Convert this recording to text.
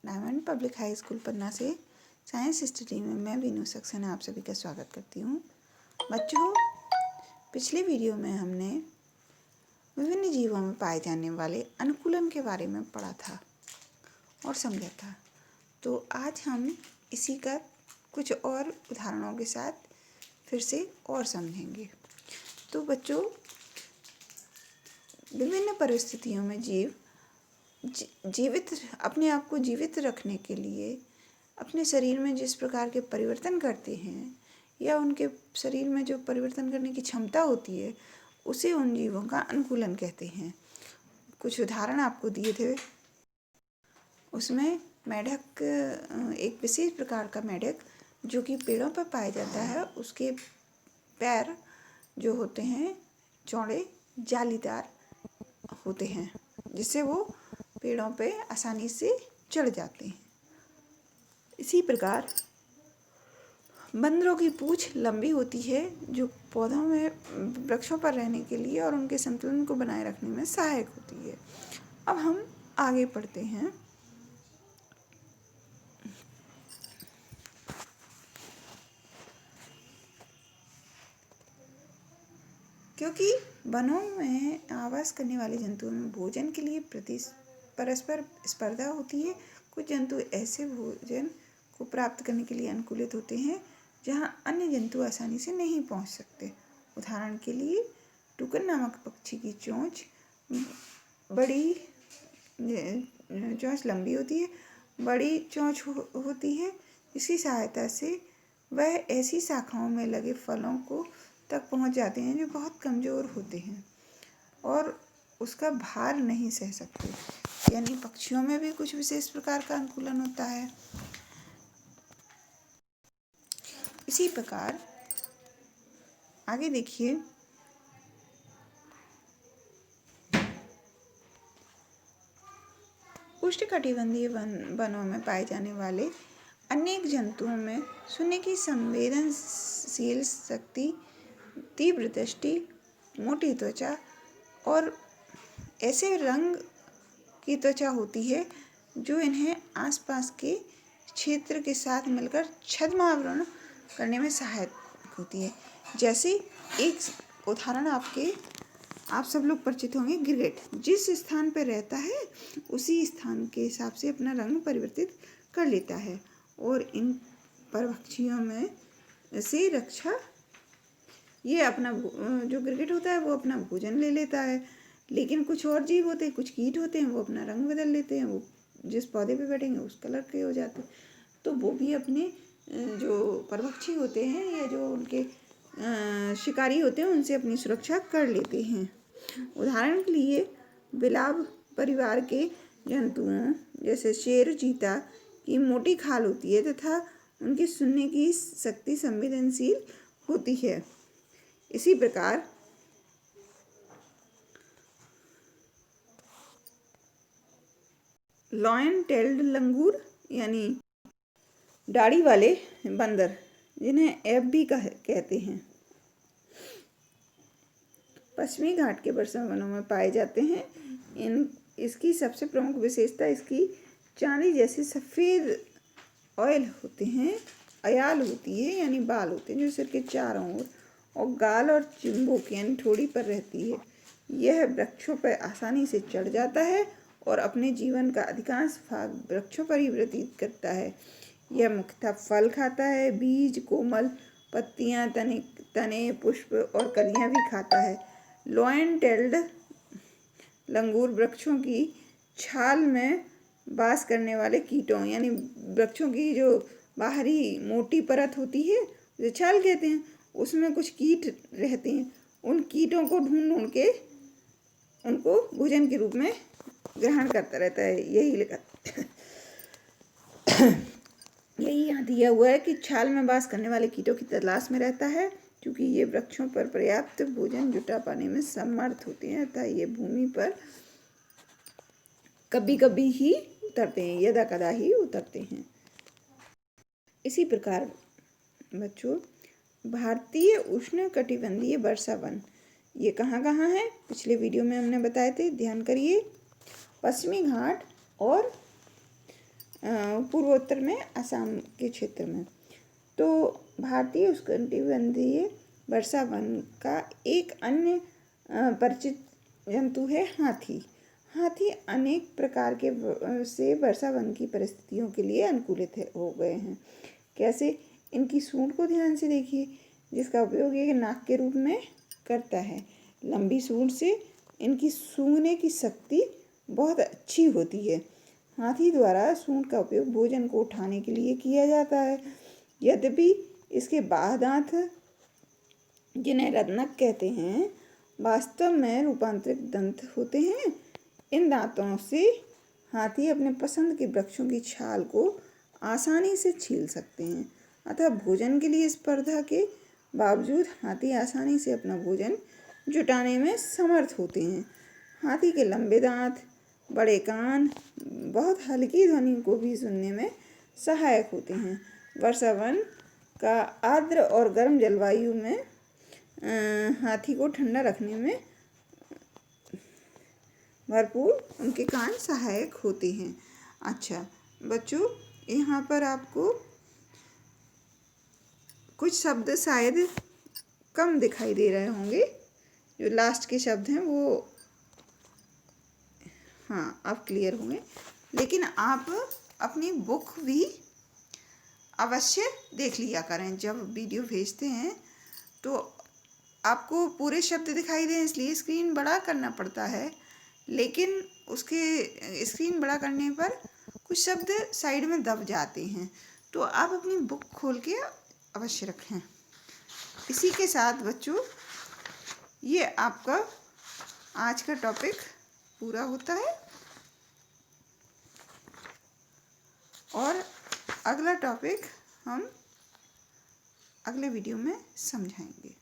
Diamond public high school पन्ना से science study में मैं बीनू सक्सेना आप सभी का स्वागत करती हूँ। बच्चों, पिछले वीडियो में हमने विभिन्न जीवों में पाए जाने वाले अनुकूलन के बारे में पढ़ा था और समझा था। तो आज हम इसी का कुछ और उदाहरणों के साथ फिर से और समझेंगे। तो बच्चों, विभिन्न परिस्थितियों में जीवित अपने आप को जीवित रखने के लिए अपने शरीर में जिस प्रकार के परिवर्तन करते हैं या उनके शरीर में जो परिवर्तन करने की क्षमता होती है उसे उन जीवों का अनुकूलन कहते हैं। कुछ उदाहरण आपको दिए थे, उसमें मेढक, एक विशेष प्रकार का मेढक जो कि पेड़ों पर पाया जाता है, उसके पैर जो होते हैं चौड़े जालीदार होते हैं जिससे वो पेड़ों पे आसानी से चढ़ जाते हैं। इसी प्रकार बंदरों की पूंछ लंबी होती है जो पौधों में वृक्षों पर रहने के लिए और उनके संतुलन को बनाए रखने में सहायक होती है। अब हम आगे पढ़ते हैं। क्योंकि वनों में आवास करने वाले जंतुओं में भोजन के लिए परस्पर स्पर्धा होती है। कुछ जंतु ऐसे भोजन को प्राप्त करने के लिए अनुकूलित होते हैं जहां अन्य जंतु आसानी से नहीं पहुंच सकते। उदाहरण के लिए टुकन नामक पक्षी की चोंच लंबी होती है, बड़ी चोंच होती है। इसकी सहायता से वह ऐसी शाखाओं में लगे फलों को तक पहुंच जाते हैं जो बहुत कमज़ोर होते हैं और उसका भार नहीं सह सकते। यानी पक्षियों में भी कुछ विशेष प्रकार का अनुकूलन होता है। इसी प्रकार आगे देखिए, उष्णकटिबंधीय वनों में पाए जाने वाले अनेक जंतुओं में सुनने की संवेदनशील शक्ति, तीव्र दृष्टि, मोटी त्वचा और ऐसे रंग की त्वचा होती है जो इन्हें आसपास के क्षेत्र के साथ मिलकर छद्मावरण करने में सहायक होती है। जैसे एक उदाहरण आप सब लोग परिचित होंगे, गिरगिट जिस स्थान पर रहता है उसी स्थान के हिसाब से अपना रंग परिवर्तित कर लेता है और इन परभक्षियों में से रक्षा ये अपना जो गिरगिट होता है वो अपना भोजन ले लेता है। लेकिन कुछ और जीव होते हैं, कुछ कीट होते हैं, वो अपना रंग बदल लेते हैं। वो जिस पौधे पे बैठेंगे उस कलर के हो जाते हैं। तो वो भी अपने जो परभक्षी होते हैं या जो उनके शिकारी होते हैं उनसे अपनी सुरक्षा कर लेते हैं। उदाहरण के लिए बिलाव परिवार के जंतुओं जैसे शेर, चीता की मोटी खाल होती है तथा उनकी सुनने की शक्ति संवेदनशील होती है। इसी प्रकार लॉयन टेल्ड लंगूर यानी दाढ़ी वाले बंदर, जिन्हें एब भी कहते हैं, पश्चिमी घाट के वर्षा वनों में पाए जाते हैं। इसकी सबसे प्रमुख विशेषता इसकी चांदी जैसे सफ़ेद ऑयल होते हैं, अयाल होती है यानी बाल होते हैं जो सिर के चारों ओर और गाल और चिंबोक यानी ठोड़ी पर रहती है। यह वृक्षों पर आसानी से चढ़ जाता है और अपने जीवन का अधिकांश भाग वृक्षों पर ही व्यतीत करता है। यह मुख्यतः फल खाता है, बीज, कोमल पत्तियां, तने, पुष्प और कलियां भी खाता है। लॉयन टेल्ड लंगूर वृक्षों की छाल में वास करने वाले कीटों यानी वृक्षों की जो बाहरी मोटी परत होती है उसे छाल कहते हैं, उसमें कुछ कीट रहते हैं। उन कीटों को ढूंढ के उनको भोजन के रूप में ग्रहण करता रहता है। यही यहाँ दिया हुआ है कि छाल में वास करने वाले कीटों की तलाश में रहता है, क्योंकि ये वृक्षों पर पर्याप्त भोजन जुटा पाने में समर्थ होते हैं अतः ये भूमि पर कभी कभी ही उतरते हैं, यदा कदा ही उतरते हैं। इसी प्रकार बच्चों, भारतीय उष्णकटिबंधीय वर्षा वन ये कहाँ कहाँ है, पिछले वीडियो में हमने बताए थे, ध्यान करिए। पश्चिमी घाट और पूर्वोत्तर में असम के क्षेत्र में। तो भारतीय उष्णकटिबंधीय वर्षा वन का एक अन्य परिचित जंतु है हाथी। हाथी अनेक प्रकार के से वर्षा वन की परिस्थितियों के लिए अनुकूलित हो गए हैं। कैसे? इनकी सूंड को ध्यान से देखिए, जिसका उपयोग एक नाक के रूप में करता है। लंबी सूंड से इनकी सूंघने की शक्ति बहुत अच्छी होती है। हाथी द्वारा सूंड का उपयोग भोजन को उठाने के लिए किया जाता है। यद्यपि इसके बाह्य दांत, जिन्हें रत्नक कहते हैं, वास्तव में रूपांतरित दंत होते हैं। इन दांतों से हाथी अपने पसंद के वृक्षों की छाल को आसानी से छील सकते हैं। अतः भोजन के लिए स्पर्धा के बावजूद हाथी आसानी से अपना भोजन जुटाने में समर्थ होते हैं। हाथी के लंबे दांत, बड़े कान बहुत हल्की ध्वनि को भी सुनने में सहायक होते हैं। वर्षा वन का आर्द्र और गर्म जलवायु में हाथी को ठंडा रखने में भरपूर उनके कान सहायक होते हैं। अच्छा बच्चों, यहाँ पर आपको कुछ शब्द शायद कम दिखाई दे रहे होंगे। जो लास्ट के शब्द हैं वो हाँ अब क्लियर होंगे। लेकिन आप अपनी बुक भी अवश्य देख लिया करें। जब वीडियो भेजते हैं तो आपको पूरे शब्द दिखाई दें, इसलिए स्क्रीन बड़ा करना पड़ता है। लेकिन उसके स्क्रीन बड़ा करने पर कुछ शब्द साइड में दब जाते हैं। तो आप अपनी बुक खोल के अवश्य रखें। इसी के साथ बच्चों, ये आपका आज का टॉपिक पूरा होता है और अगला टॉपिक हम अगले वीडियो में समझाएंगे।